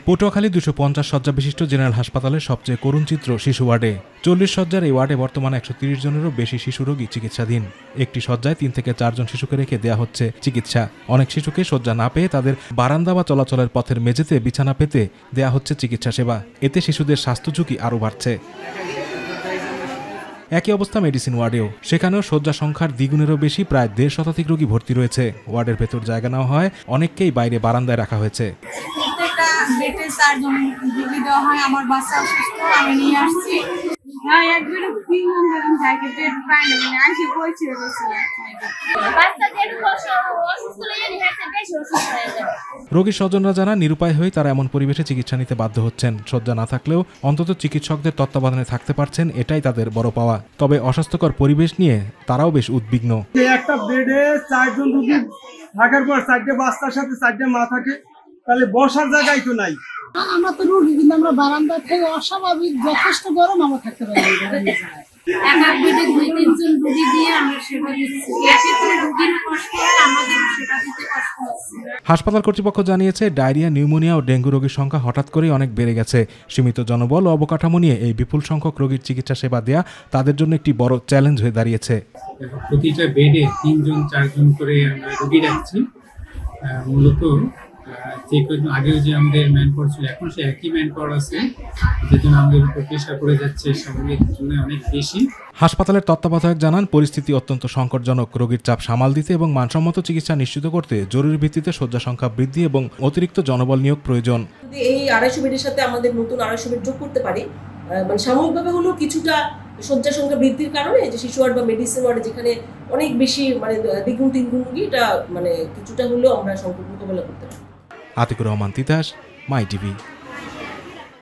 পটুয়াখালী 250 শয্যা বিশিষ্ট জেনারেল হাসপাতালের সবচেয়ে করুণ চিত্র শিশু ওয়ার্ডে। 40 শয্যার এই ওয়ার্ডে বর্তমানে 130 জনেরও বেশি শিশু রোগী চিকিৎসাধীন। একটি শয্যায় 3 থেকে 4 জন শিশুকে রেখে দেয়া হচ্ছে চিকিৎসা। অনেক শিশুকে শয্যা না পেয়ে তাদের বারান্দা বা চলাচলের পথের মেঝেতে বিছানা পেতে দেয়া হচ্ছে চিকিৎসা সেবা। এতে শিশুদের স্বাস্থ্য ঝুঁকি আরও বাড়ছে। একই অবস্থা মেডিসিন ওয়ার্ডেও। সেখানেও শয্যা সংখ্যার দ্বিগুণেরও বেশি, প্রায় 1.5 শতাধিক রোগী ভর্তি রয়েছে। ওয়ার্ডের ভেতর জায়গা নেওয়া হয়, অনেককেই বাইরে বারান্দায় রাখা হয়েছে। আমার বাচ্চা অসুস্থ, আমি নিয়ে আসছি। রোগীর স্বজনরা জানান, নিরুপায় হয়ে তারা এমন পরিবেশে চিকিৎসা নিতে বাধ্য হচ্ছেন। শয্যা না থাকলেও অন্তত চিকিৎসকদের তত্ত্বাবধানে থাকতে পারছেন, এটাই তাদের বড় পাওয়া। তবে অস্বাস্থ্যকর পরিবেশ নিয়ে তারাও বেশ উদ্বিগ্ন। একটা বেডে 4 জন রোগী থাকার পর 4টে বাচ্চার সাথে 4টে মা থাকে, তাহলে বসার জায়গাই তো নাই। আমরা তো রোগী, কিন্তু আমরা বারান্দা থেকে অস্বাভাবিক যথেষ্ট গরম আমরা থাকতে পারি। এক বেডে 2-3 জন রোগী দিয়ে আমরা সেবা দিচ্ছি। এতে তো রোগীর কষ্ট হয়, আমাদের সেবা দিতে কষ্ট হচ্ছে। হাসপাতাল কর্তৃপক্ষ জানিয়েছে, ডায়রিয়া, নিউমোনিয়া ও ডেঙ্গু রোগীর সংখ্যা হঠাৎ করেই অনেক বেড়ে গেছে। সীমিত জনবল ও অবকাঠামো নিয়ে এই বিপুল সংখ্যক রোগীর চিকিৎসা সেবা দেয়া তাদের জন্য একটি বড় চ্যালেঞ্জ হয়ে দাঁড়িয়েছে। প্রতিটা বেডে 3 জন 4 জন করে আমরা রোগী রাখছি। মূলত যে আগেও যে আমাদের ম্যান পাওয়ার ছিল, এখন সে একই ম্যান পাওয়ার আছে, যেজন্য আমাদের উপর প্রেশার পড়ে যাচ্ছে সামগ্রিক জন্য অনেক বেশি। হাসপাতালের তত্ত্বাবধায়ক জানান, পরিস্থিতি অত্যন্ত সংকটজনক। রোগীর চাপ সামাল দিতে এবং মানসম্মত চিকিৎসা নিশ্চিত করতে জরুরি ভিত্তিতে শয্যা সংখ্যা বৃদ্ধি এবং অতিরিক্ত জনবল নিয়োগ প্রয়োজন। এই 250 বেডের সাথে আমাদের নতুন 250 বেড যোগ করতে পারি, মানে সাময়িকভাবে হলেও কিছুটা শয্যা সংখ্যা বৃদ্ধির কারণে যে শিশু ওয়ার্ড বা মেডিসিন ওয়ার্ডে যেখানে অনেক বেশি মানে 2-3 রোগী, এটা মানে কিছুটা হলেও আমরা সংকট মোকাবেলা করতে পারি। আতিকুর রহমান তিতাস, মাই টিভি।